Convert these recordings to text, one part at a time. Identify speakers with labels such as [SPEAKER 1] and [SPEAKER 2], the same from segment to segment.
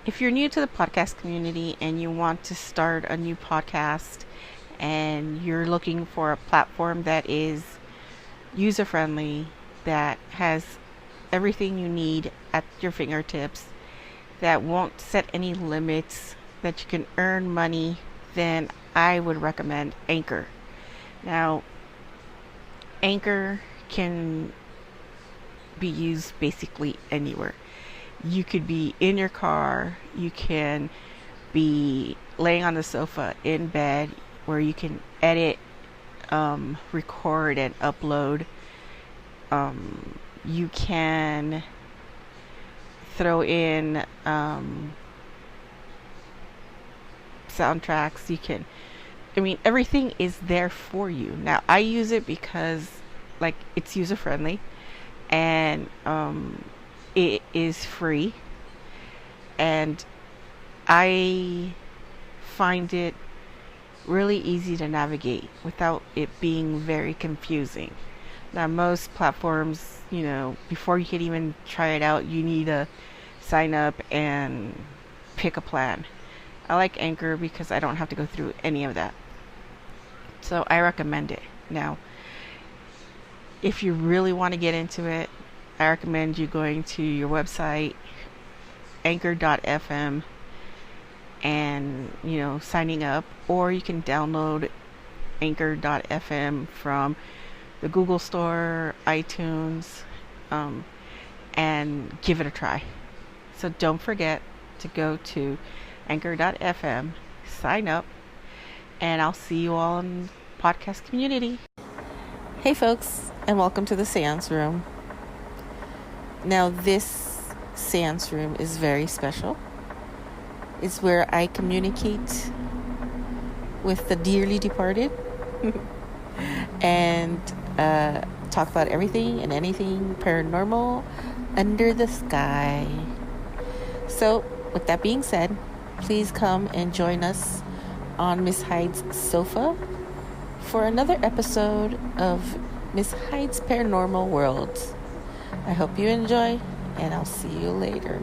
[SPEAKER 1] If you're new to the podcast community and you want to start a new podcast and you're looking for a platform that is user friendly, that has everything you need at your fingertips, that won't set any limits, that you can earn money, then I would recommend Anchor. Now, Anchor can be used basically anywhere. You could be in your car, you can be laying on the sofa in bed where you can edit, record, and upload. You can throw in soundtracks. Everything is there for you. Now, I use it because, it's user friendly and it is free, and I find it really easy to navigate without it being very confusing. Now, most platforms, before you can even try it out, you need to sign up and pick a plan. I like Anchor because I don't have to go through any of that. So I recommend it. Now, if you really want to get into it, I recommend you going to your website, anchor.fm, and, signing up. Or you can download anchor.fm from the Google Store, iTunes, and give it a try. So don't forget to go to anchor.fm, sign up, and I'll see you all in the podcast community. Hey folks, and welcome to the seance room. Now, this seance room is very special. It's where I communicate with the dearly departed and talk about everything and anything paranormal under the sky. So, with that being said, please come and join us on Miss Hyde's sofa for another episode of Miss Hyde's Paranormal World. I hope you enjoy, and I'll see you later.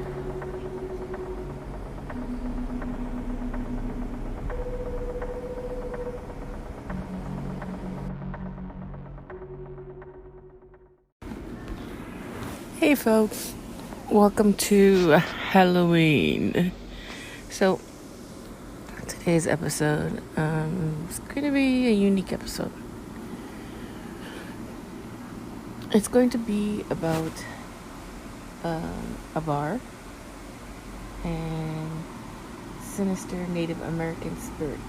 [SPEAKER 1] Hey folks, welcome to Halloween. So, today's episode is going to be a unique episode. It's going to be about a bar and sinister Native American spirits.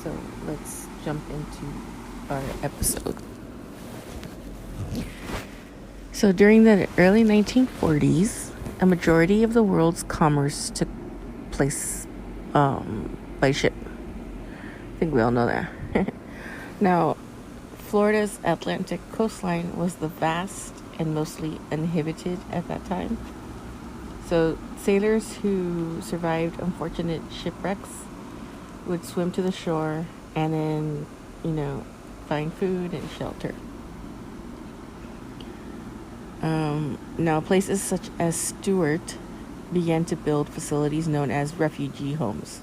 [SPEAKER 1] So let's jump into our episode. So during the early 1940s, a majority of the world's commerce took place by ship. I think we all know that. Now, Florida's Atlantic coastline was the vast and mostly uninhabited at that time. So sailors who survived unfortunate shipwrecks would swim to the shore and then, find food and shelter. Now, places such as Stewart began to build facilities known as refugee homes.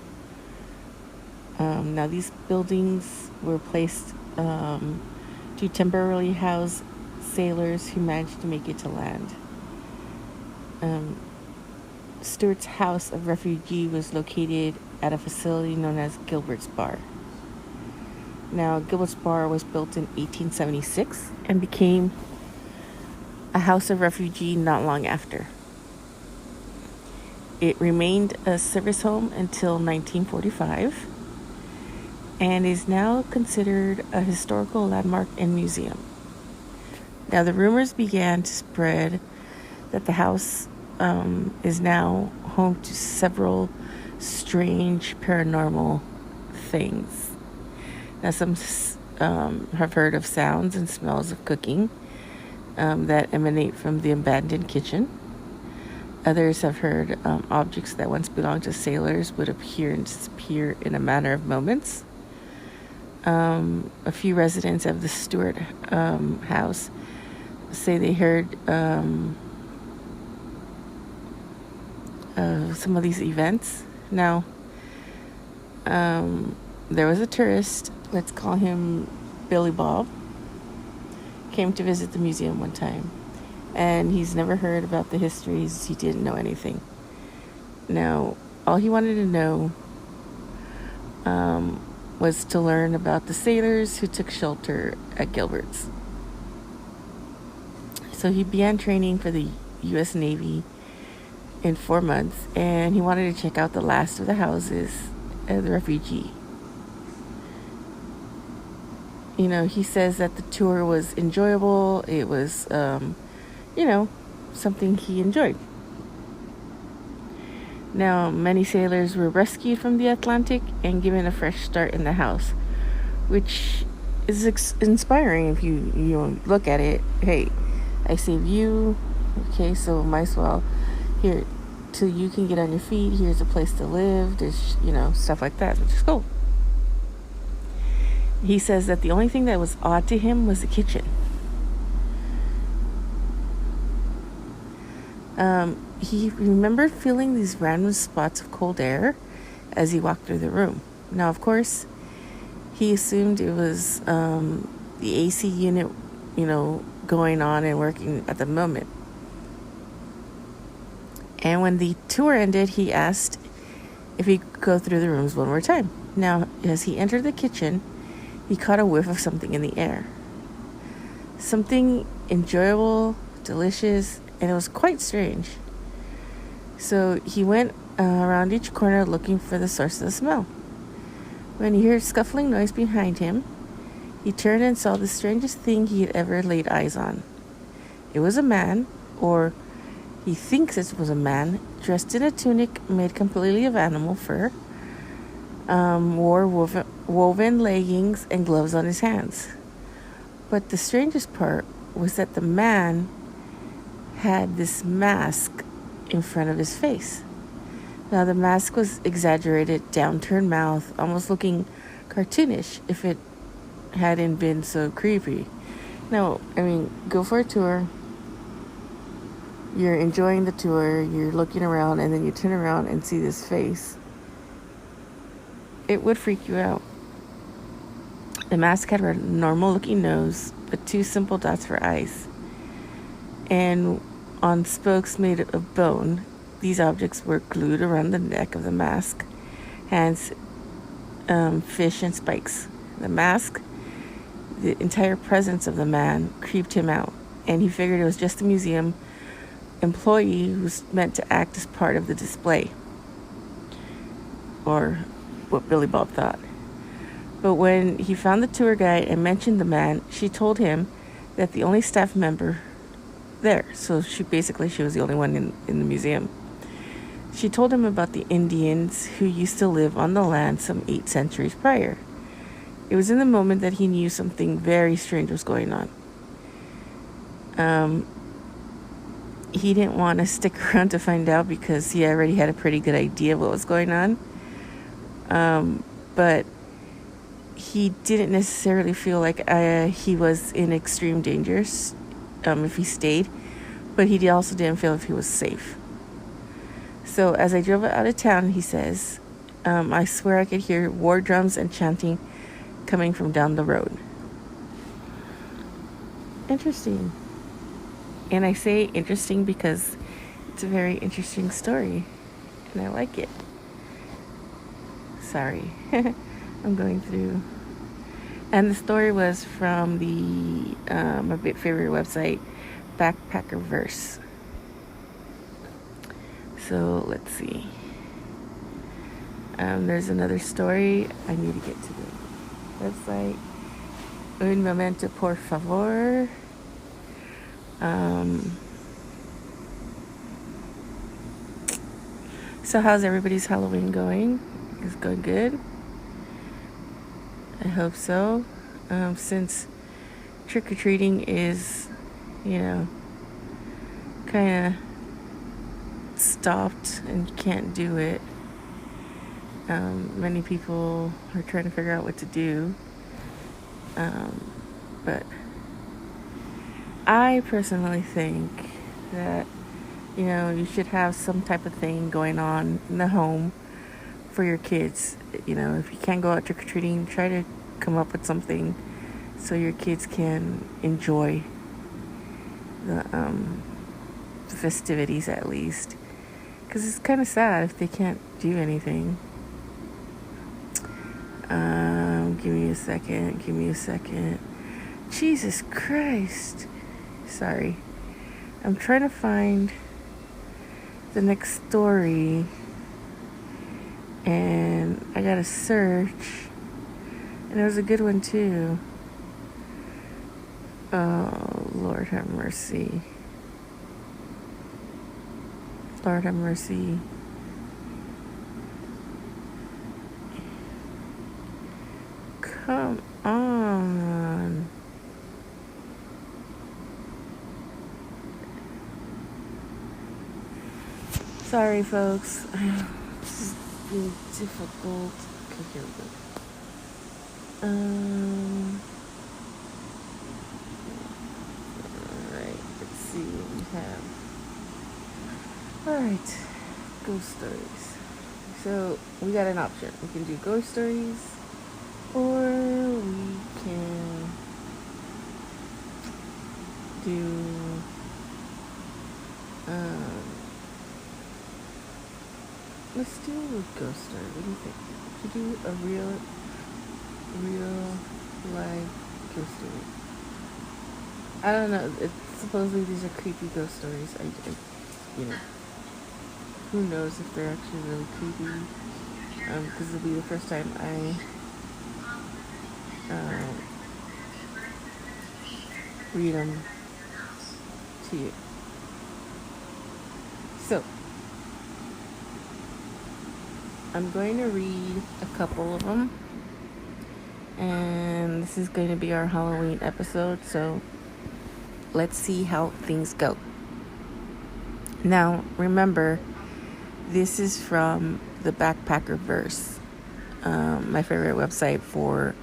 [SPEAKER 1] Now, these buildings were placed to temporarily house sailors who managed to make it to land. Stewart's house of refugee was located at a facility known as Gilbert's Bar. Now, Gilbert's Bar was built in 1876 and became a house of refugee not long after. It remained a service home until 1945 and is now considered a historical landmark and museum. Now, the rumors began to spread that the house is now home to several strange paranormal things. Now, some have heard of sounds and smells of cooking that emanate from the abandoned kitchen. Others have heard objects that once belonged to sailors would appear and disappear in a matter of moments. A few residents of the Stewart house say they heard some of these events. Now, there was a tourist, let's call him Billy Bob, came to visit the museum one time, and he's never heard about the histories. He didn't know anything. Now, all he wanted to know was to learn about the sailors who took shelter at Gilbert's. So he began training for the U.S. Navy in 4 months, and he wanted to check out the last of the houses of the refugee. You know, he says that the tour was enjoyable. It was, something he enjoyed. Now, many sailors were rescued from the Atlantic and given a fresh start in the house, which is inspiring if you look at it. Hey, I saved you, okay, so might as well, here, till you can get on your feet, here's a place to live, there's, stuff like that, which is cool. He says that the only thing that was odd to him was the kitchen. He remembered feeling these random spots of cold air as he walked through the room. Now, of course, he assumed it was the AC unit, going on and working at the moment. And when the tour ended, he asked if he could go through the rooms one more time. Now, as he entered the kitchen, he caught a whiff of something in the air. Something enjoyable, delicious, and it was quite strange. So he went around each corner looking for the source of the smell. When he heard scuffling noise behind him, he turned and saw the strangest thing he had ever laid eyes on. It was a man, or he thinks it was a man, dressed in a tunic made completely of animal fur, wore woven leggings and gloves on his hands. But the strangest part was that the man had this mask in front of his face. Now, the mask was exaggerated, downturned mouth, almost looking cartoonish if it hadn't been so creepy. Now, go for a tour. You're enjoying the tour, you're looking around, and then you turn around and see this face. It would freak you out. The mask had a normal-looking nose, but 2 simple dots for eyes. And on spokes made of bone, these objects were glued around the neck of the mask, hands, fish, and spikes. The mask, the entire presence of the man, creeped him out, and he figured it was just a museum employee who was meant to act as part of the display, or what Billy Bob thought. But when he found the tour guide and mentioned the man, she told him that the only staff member there, so she was the only one in the museum. She told him about the Indians who used to live on the land some 8 centuries prior. It was in the moment that he knew something very strange was going on. He didn't want to stick around to find out because he already had a pretty good idea of what was going on. But he didn't necessarily feel like he was in extreme danger if he stayed, but he also didn't feel if he was safe. So as I drove out of town, he says, I swear I could hear war drums and chanting coming from down the road. Interesting. And I say interesting because it's a very interesting story, and I like it. Sorry, I'm going through. And the story was from my favorite website, Backpacker Verse. So let's see. There's another story. I need to get to the website. Un momento, por favor. So how's everybody's Halloween going? Is it going good? I hope so. Since trick-or-treating is, kind of stopped and you can't do it. Many people are trying to figure out what to do. But I personally think that You should have some type of thing going on in the home for your kids. If you can't go out trick-or-treating, try to come up with something so your kids can enjoy the festivities at least. Because it's kind of sad if they can't do anything. Give me a second. Jesus Christ. Sorry. I'm trying to find the next story. And I gotta search. And it was a good one too. Oh, Lord have mercy. Lord have mercy. Come on. Sorry, folks. This is really difficult. Okay, here we go. Alright, let's see what we have. Alright, ghost stories. So, we got an option. We can do ghost stories, or we can do let's do a ghost story. What do you think? Should we do a real live ghost story? I don't know. Supposedly these are creepy ghost stories. Who knows if they're actually really creepy? Because it'll be the first time I read them to you. So, I'm going to read a couple of them, and this is going to be our Halloween episode, so let's see how things go. Now, remember, this is from the Backpacker Verse, my favorite website for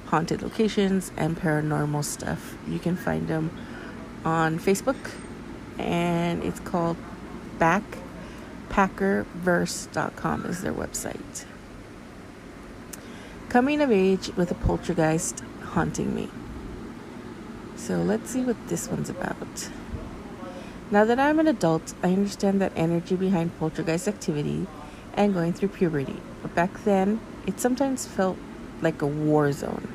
[SPEAKER 1] haunted locations and paranormal stuff. You can find them on Facebook, and it's called backpackerverse.com is their website. Coming of age with a poltergeist haunting me. So let's see what this one's about. Now that I'm an adult, I understand that energy behind poltergeist activity and going through puberty. But back then, it sometimes felt like a war zone.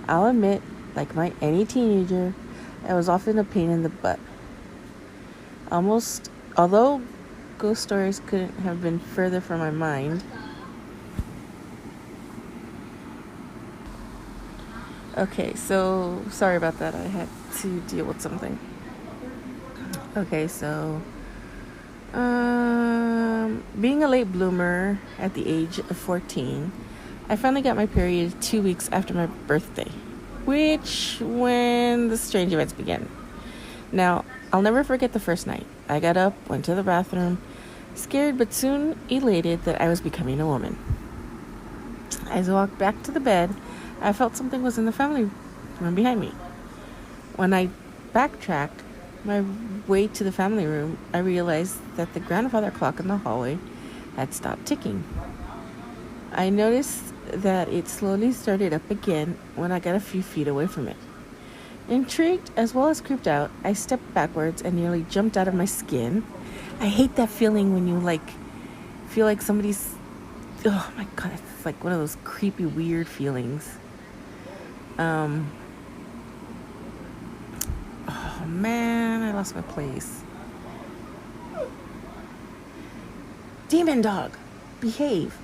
[SPEAKER 1] I'll admit, like any teenager, I was often a pain in the butt. Although ghost stories couldn't have been further from my mind. Okay, so sorry about that. I had to deal with something. Okay, so being a late bloomer at the age of 14, I finally got my period 2 weeks after my birthday, when the strange events began. Now, I'll never forget the first night. I got up, went to the bathroom, scared but soon elated that I was becoming a woman. As I walked back to the bed, I felt something was in the family room behind me. When I backtracked my way to the family room, I realized that the grandfather clock in the hallway had stopped ticking. I noticed that it slowly started up again when I got a few feet away from it. Intrigued as well as creeped out, I stepped backwards and nearly jumped out of my skin. I hate that feeling when you feel like somebody's... Oh my god, it's like one of those creepy, weird feelings. Oh man, I lost my place. Demon dog, behave.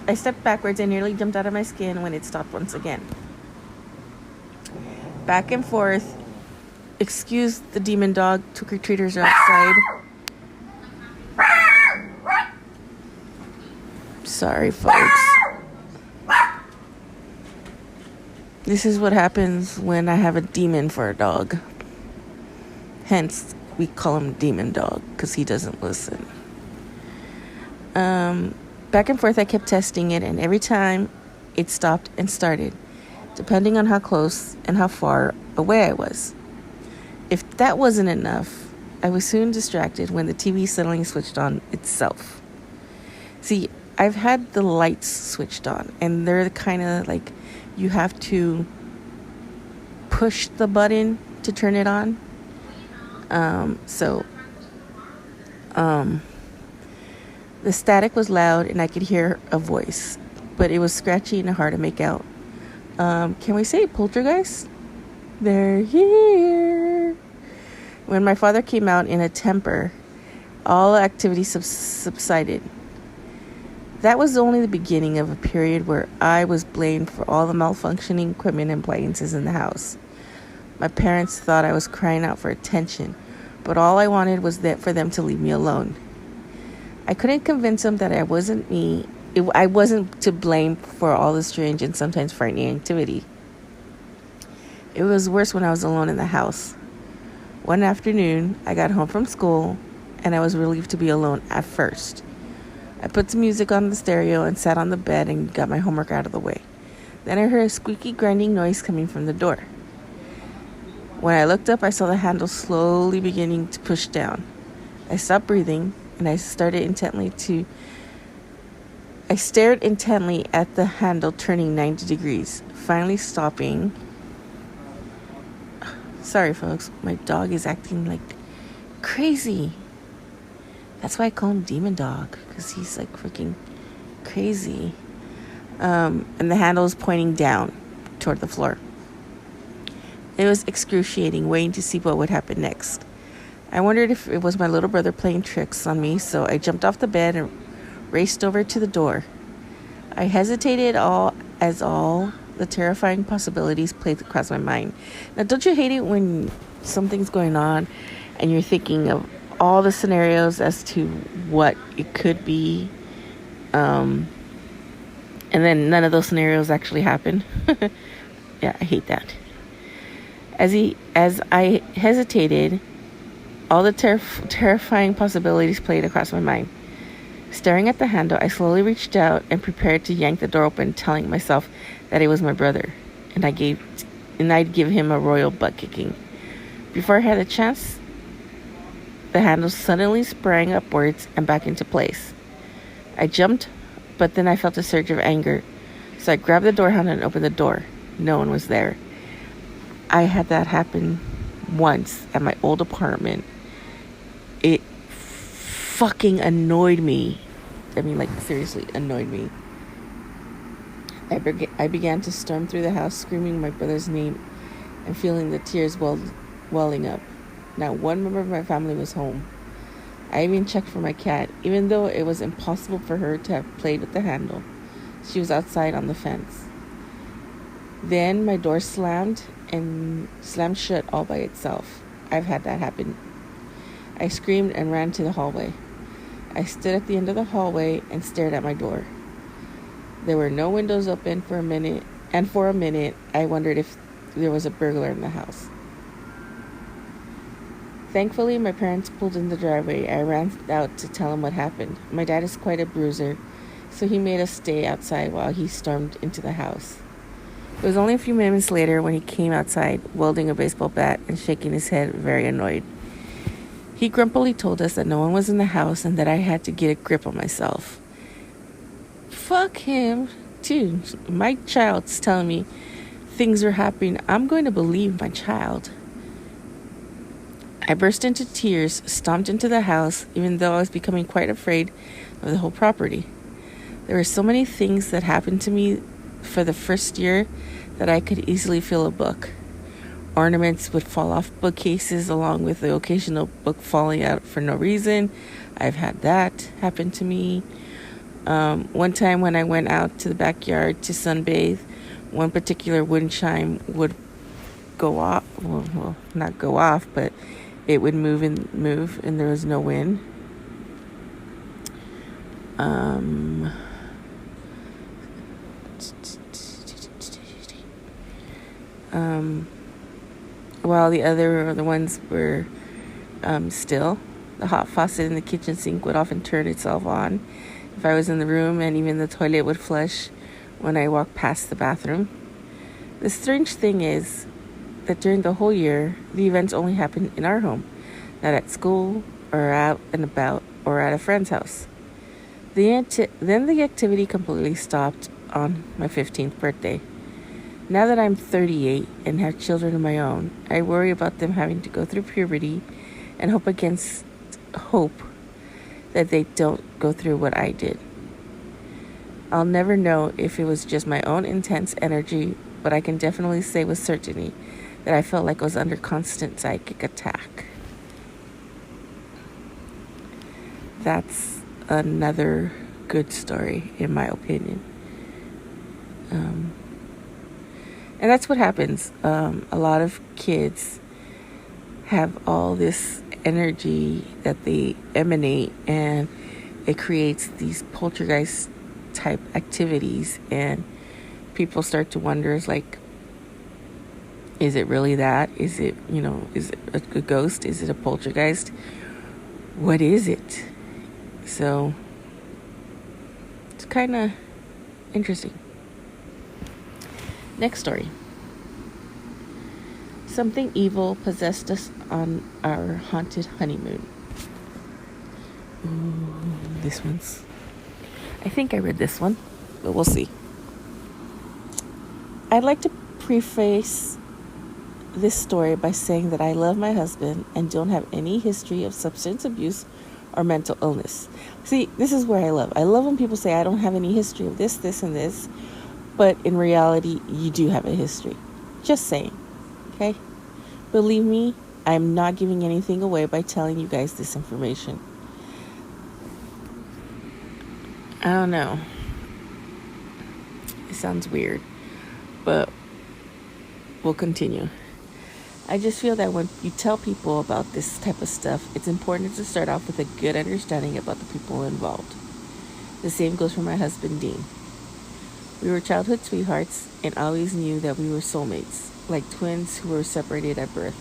[SPEAKER 1] I stepped backwards and nearly jumped out of my skin when it stopped once again. Back and forth. Excuse the demon dog. Trick-or-treaters are outside. Sorry, folks. This is what happens when I have a demon for a dog. Hence, we call him Demon Dog, because he doesn't listen. Back and forth, I kept testing it, and every time it stopped and started. depending on how close and how far away I was. If that wasn't enough, I was soon distracted when the TV suddenly switched on itself. See, I've had the lights switched on, and they're kind of like you have to push the button to turn it on. The static was loud, and I could hear a voice, but it was scratchy and hard to make out. Can we say poltergeist? They're here. When my father came out in a temper, all activity subsided. That was only the beginning of a period where I was blamed for all the malfunctioning equipment and appliances in the house. My parents thought I was crying out for attention, but all I wanted was for them to leave me alone. I couldn't convince them that I wasn't to blame for all the strange and sometimes frightening activity. It was worse when I was alone in the house. One afternoon, I got home from school, and I was relieved to be alone at first. I put some music on the stereo and sat on the bed and got my homework out of the way. Then I heard a squeaky, grinding noise coming from the door. When I looked up, I saw the handle slowly beginning to push down. I stopped breathing, and I stared intently at the handle turning 90 degrees, finally stopping. Sorry, folks, my dog is acting like crazy. That's why I call him Demon Dog, because he's like freaking crazy. And the handle was pointing down toward the floor. It was excruciating, waiting to see what would happen next. I wondered if it was my little brother playing tricks on me, so I jumped off the bed and raced over to the door. I hesitated as all the terrifying possibilities played across my mind. Now, don't you hate it when something's going on and you're thinking of all the scenarios as to what it could be, and then none of those scenarios actually happen? Yeah, I hate that. As I hesitated, all the terrifying possibilities played across my mind. Staring at the handle, I slowly reached out and prepared to yank the door open, telling myself that it was my brother, and I'd give him a royal butt kicking. Before I had a chance, the handle suddenly sprang upwards and back into place. I jumped, but then I felt a surge of anger, so I grabbed the door handle and opened the door. No one was there. I had that happen once at my old apartment. It fucking annoyed me. I mean, like, seriously annoyed me. I began to storm through the house, screaming my brother's name and feeling the tears welling up. Not one member of my family was home. I even checked for my cat, even though it was impossible for her to have played with the handle. She was outside on the fence. Then my door slammed shut all by itself. I've had that happen. I screamed and ran to the hallway. I stood at the end of the hallway and stared at my door. There were no windows open for a minute, and for a minute, I wondered if there was a burglar in the house. Thankfully, my parents pulled in the driveway. I ran out to tell them what happened. My dad is quite a bruiser, so he made us stay outside while he stormed into the house. It was only a few minutes later when he came outside, wielding a baseball bat and shaking his head, very annoyed. He grumpily told us that no one was in the house and that I had to get a grip on myself. Fuck him, too. My child's telling me things are happening. I'm going to believe my child. I burst into tears, stomped into the house, even though I was becoming quite afraid of the whole property. There were so many things that happened to me for the first year that I could easily fill a book. Ornaments would fall off bookcases along with the occasional book falling out for no reason. I've had that happen to me. One time when I went out to the backyard to sunbathe, one particular wind chime would go off. Well, not go off, but it would move and there was no wind. While the other ones were still. The hot faucet in the kitchen sink would often turn itself on if I was in the room, and even the toilet would flush when I walked past the bathroom. The strange thing is that during the whole year, the events only happened in our home, not at school or out and about or at a friend's house. Then the activity completely stopped on my 15th birthday. Now that I'm 38 and have children of my own, I worry about them having to go through puberty and hope against hope that they don't go through what I did. I'll never know if it was just my own intense energy, but I can definitely say with certainty that I felt like I was under constant psychic attack. That's another good story, in my opinion. And that's what happens. A lot of kids have all this energy that they emanate, and it creates these poltergeist type activities, and people start to wonder, is like, is it really that? Is it, is it a ghost? Is it a poltergeist? What is it? So it's kind of interesting. Next story. Something evil possessed us on our haunted honeymoon. Ooh, this one's... I think I read this one, but we'll see. I'd like to preface this story by saying that I love my husband and don't have any history of substance abuse or mental illness. See, this is where I love. I love when people say I don't have any history of this, this, and this. But in reality, you do have a history. Just saying. Okay? Believe me, I'm not giving anything away by telling you guys this information. I don't know. It sounds weird. But we'll continue. I just feel that when you tell people about this type of stuff, it's important to start off with a good understanding about the people involved. The same goes for my husband, Dean. We were childhood sweethearts and always knew that we were soulmates, like twins who were separated at birth.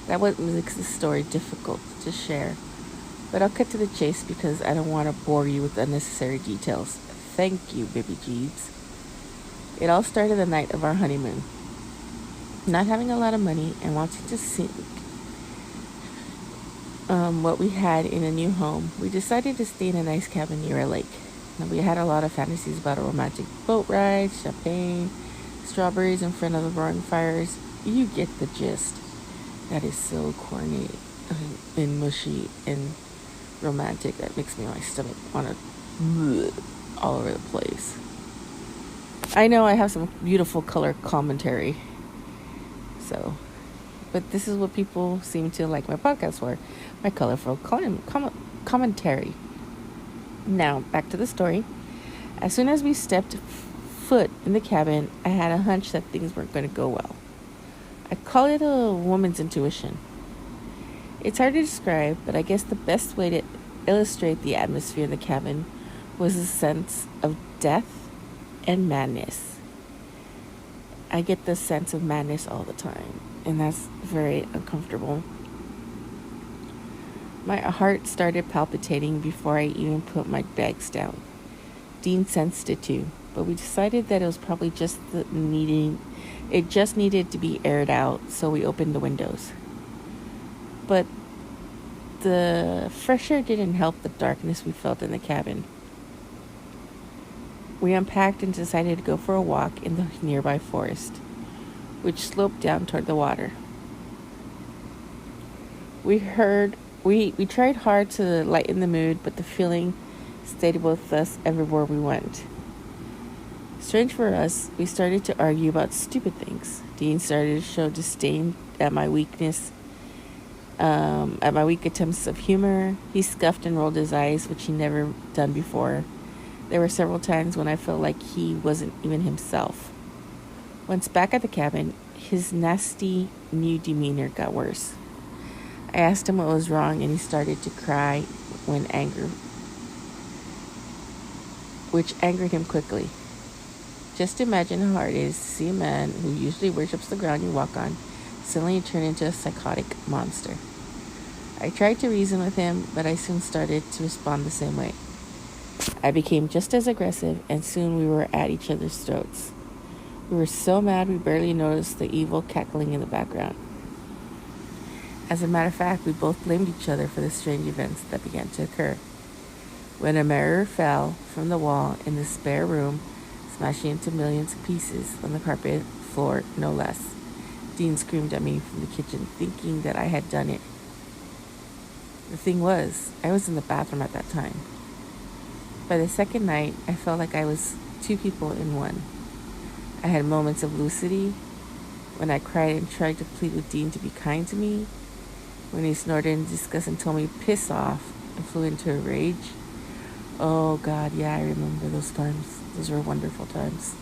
[SPEAKER 1] That what makes the story difficult to share, but I'll cut to the chase because I don't want to bore you with unnecessary details. Thank you, baby Jeeves. It all started the night of our honeymoon. Not having a lot of money and wanting to sink what we had in a new home, we decided to stay in a nice cabin near a lake. Now, we had a lot of fantasies about a romantic boat ride, champagne, strawberries in front of the roaring fires. You get the gist. That is so corny and mushy and romantic. That makes my stomach want to all over the place. I know I have some beautiful color commentary. So, but this is what people seem to like my podcast for. My colorful commentary. Now, back to the story. As soon as we stepped foot in the cabin, I had a hunch that things weren't going to go well. I call it a woman's intuition. It's hard to describe, but I guess the best way to illustrate the atmosphere in the cabin was a sense of death and madness. I get the sense of madness all the time, and that's very uncomfortable. My heart started palpitating before I even put my bags down. Dean sensed it too, but we decided that it was probably it just needed to be aired out, so we opened the windows. But the fresh air didn't help the darkness we felt in the cabin. We unpacked and decided to go for a walk in the nearby forest, which sloped down toward the water. We tried hard to lighten the mood, but the feeling stayed with us everywhere we went. Strange for us, we started to argue about stupid things. Dean started to show disdain at my weakness, at my weak attempts of humor. He scuffed and rolled his eyes, which he never done before. There were several times when I felt like he wasn't even himself. Once back at the cabin, his nasty new demeanor got worse. I asked him what was wrong, and he started to cry which angered him quickly. Just imagine how hard it is to see a man who usually worships the ground you walk on suddenly turn into a psychotic monster. I tried to reason with him, but I soon started to respond the same way. I became just as aggressive, and soon we were at each other's throats. We were so mad we barely noticed the evil cackling in the background. As a matter of fact, we both blamed each other for the strange events that began to occur. When a mirror fell from the wall in the spare room, smashing into millions of pieces on the carpet floor, no less, Dean screamed at me from the kitchen, thinking that I had done it. The thing was, I was in the bathroom at that time. By the second night, I felt like I was two people in one. I had moments of lucidity when I cried and tried to plead with Dean to be kind to me, when he snorted in disgust and told me piss off and flew into a rage. Oh God, yeah, I remember those times. Those were wonderful times.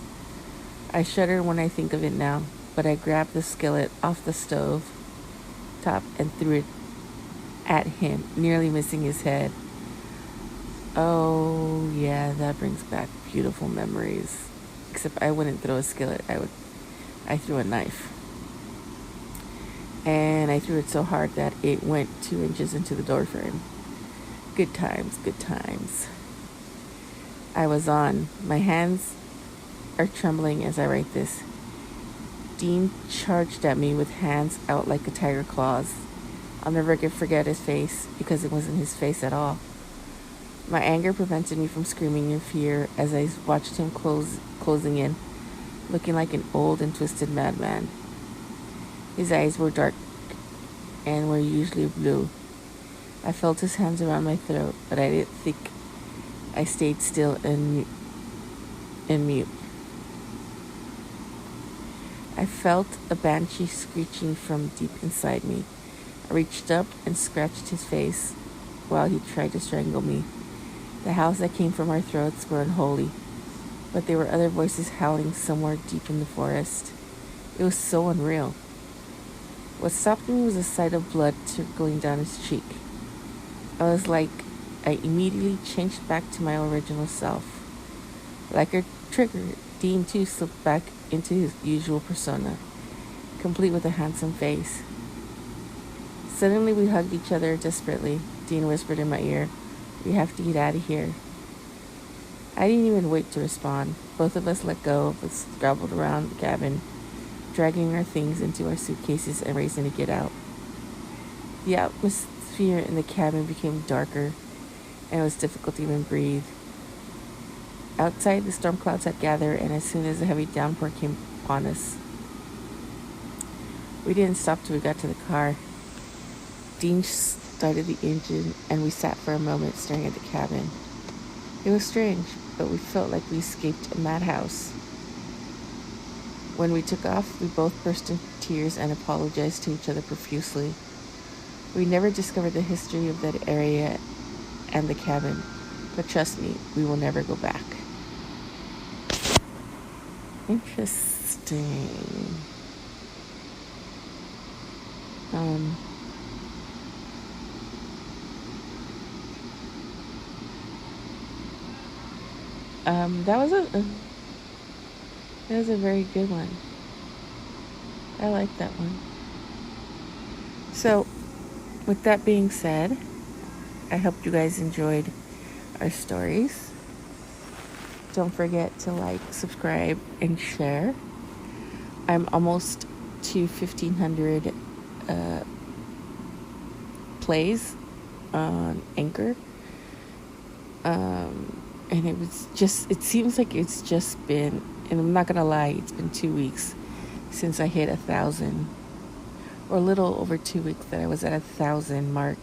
[SPEAKER 1] I shudder when I think of it now, but I grabbed the skillet off the stove top and threw it at him, nearly missing his head. Oh yeah, that brings back beautiful memories. Except I wouldn't throw a skillet. I threw a knife. And I threw it so hard that it went 2 inches into the door frame. Good times, good times. I was on. My hands are trembling as I write this. Dean charged at me with hands out like a tiger claws. I'll never forget his face, because it wasn't his face at all. My anger prevented me from screaming in fear as I watched him closing in, looking like an old and twisted madman. His eyes were dark and were usually blue. I felt his hands around my throat, but I didn't think. I stayed still and mute. I felt a banshee screeching from deep inside me. I reached up and scratched his face while he tried to strangle me. The howls that came from our throats were unholy, but there were other voices howling somewhere deep in the forest. It was so unreal. What stopped me was the sight of blood trickling down his cheek. I was like, I immediately changed back to my original self. Like a trigger, Dean too slipped back into his usual persona, complete with a handsome face. Suddenly we hugged each other desperately. Dean whispered in my ear, "We have to get out of here." I didn't even wait to respond. Both of us let go, but scrabbled around the cabin, dragging our things into our suitcases and racing to get out. The atmosphere in the cabin became darker, and it was difficult to even breathe. Outside, the storm clouds had gathered, and as soon as a heavy downpour came upon us, we didn't stop till we got to the car. Dean started the engine, and we sat for a moment staring at the cabin. It was strange, but we felt like we escaped a madhouse. When we took off, we both burst into tears and apologized to each other profusely. We never discovered the history of that area and the cabin, but trust me, we will never go back. Interesting. That was a very good one. I like that one. So, with that being said, I hope you guys enjoyed our stories. Don't forget to like, subscribe, and share. I'm almost to 1,500 plays on Anchor. And it seems like it's just been, and I'm not gonna lie, it's been 2 weeks since I hit 1,000, or a little over 2 weeks that I was at 1,000 mark,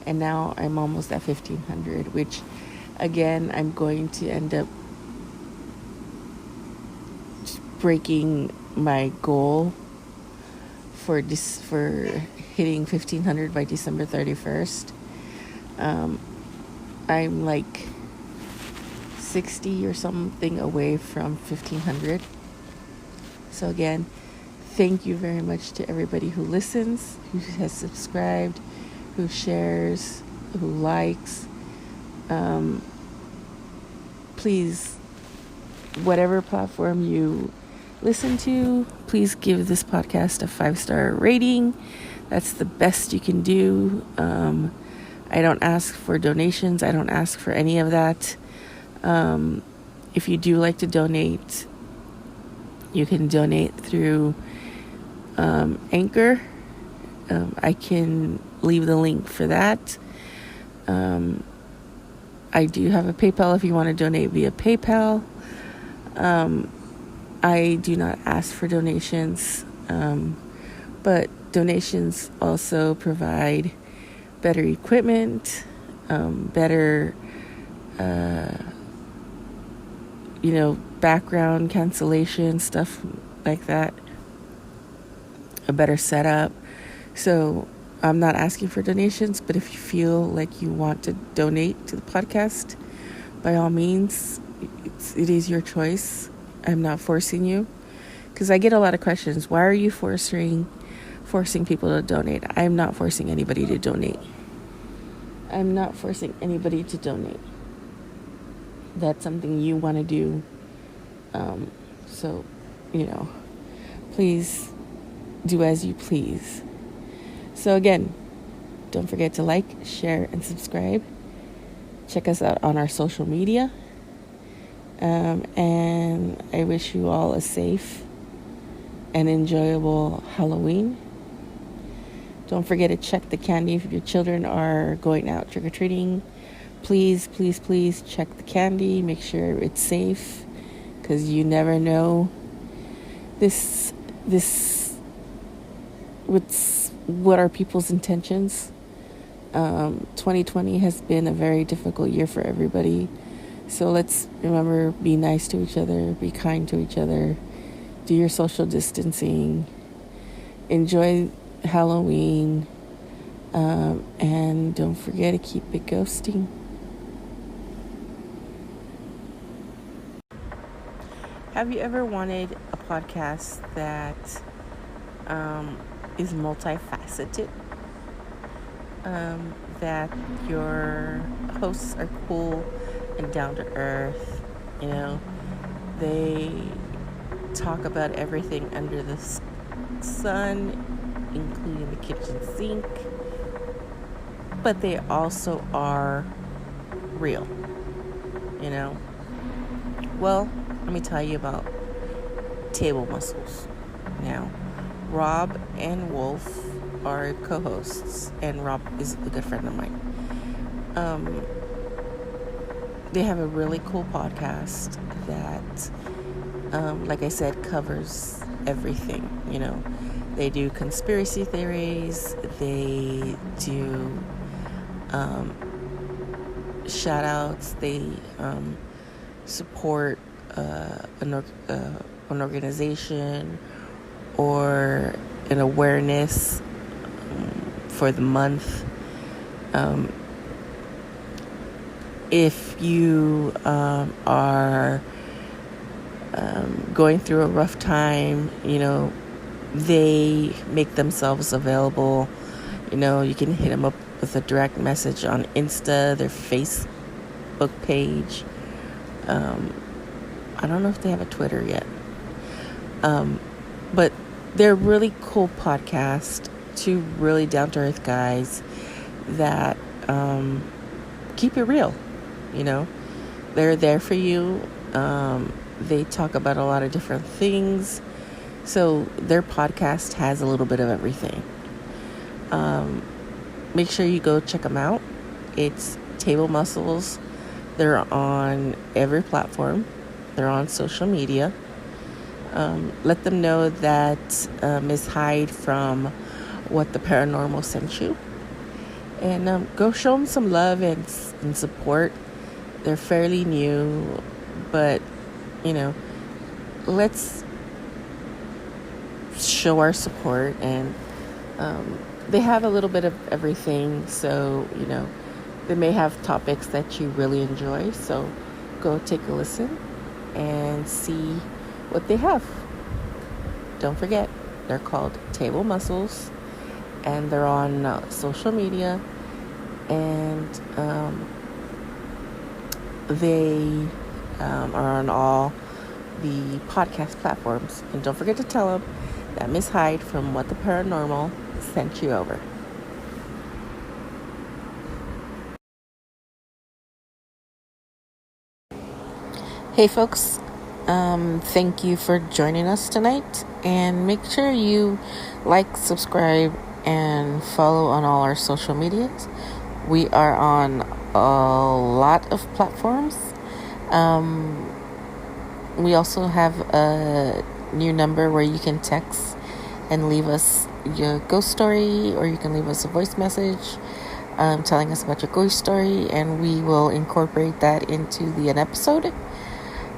[SPEAKER 1] and now I'm almost at 1,500, which again, I'm going to end up breaking my goal for hitting 1,500 by December 31st. I'm like 60 or something away from 1,500. So again, thank you very much to everybody who listens, who has subscribed, who shares, who likes. Please, whatever platform you listen to, please give this podcast a 5-star rating. That's the best you can do. I don't ask for donations. I don't ask for any of that. If you do like to donate, You can donate through Anchor. I can leave the link for that. I do have a PayPal if you want to donate via PayPal. I do not ask for donations, but donations also provide better equipment, better, background cancellation, stuff like that, a better setup. So I'm not asking for donations, but if you feel like you want to donate to the podcast, by all means, it is your choice. I'm not forcing you, because I get a lot of questions. Why are you forcing people to donate? I'm not forcing anybody to donate. That's something you want to do. So, please do as you please. So again, don't forget to like, share, and subscribe. Check us out on our social media. And I wish you all a safe and enjoyable Halloween. Don't forget to check the candy if your children are going out trick-or-treating. Please, please, please check the candy. Make sure it's safe, because you never know what are people's intentions. 2020 has been a very difficult year for everybody. So let's remember, be nice to each other, be kind to each other, do your social distancing, enjoy Halloween, and don't forget to keep it ghosting. Have you ever wanted a podcast that is multifaceted? That your hosts are cool and down to earth. They talk about everything under the sun, including the kitchen sink, but they also are real. Well, let me tell you about Table Muscles. Now, Rob and Wolf are co-hosts, and Rob is a good friend of mine. They have a really cool podcast that, like I said, covers everything. They do conspiracy theories, they do shout outs, they support an organization or an awareness for the month. If you are going through a rough time, they make themselves available. You can hit them up with a direct message on Insta, their Facebook page. I don't know if they have a Twitter yet. But they're a really cool podcast. Two really down-to-earth guys that keep it real. They're there for you. They talk about a lot of different things. So their podcast has a little bit of everything. Make sure you go check them out. It's Table Muscles. They're on every platform. They're on social media. Let them know that Ms. Hyde from What the Paranormal sent you. And go show them some love and support. They're fairly new, but, let's show our support. And they have a little bit of everything, so, they may have topics that you really enjoy. So go take a listen and see what they have. Don't forget, they're called Table Muscles, and they're on social media, and they are on all the podcast platforms. And don't forget to tell them that Miss Hyde from What the Paranormal sent you over. Hey folks, Thank you for joining us tonight, and make sure you like, subscribe, and follow on all our social medias. We are on a lot of platforms. We also have a new number where you can text and leave us your ghost story, or you can leave us a voice message telling us about your ghost story, and we will incorporate that into an episode.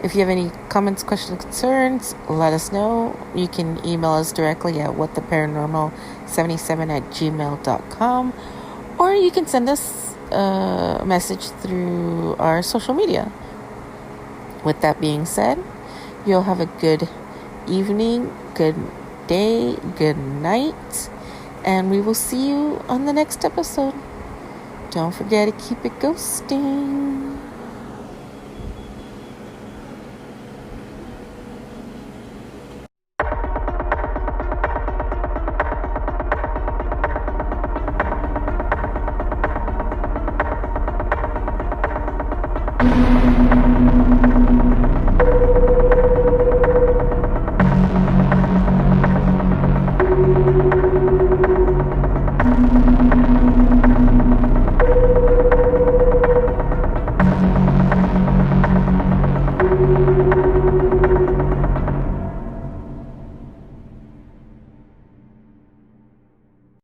[SPEAKER 1] If you have any comments, questions, concerns, let us know. You can email us directly at whattheparanormal77@gmail.com, or you can send us a message through our social media. With that being said, you'll have a good evening, good day, good night, and we will see you on the next episode. Don't forget to keep it ghosting.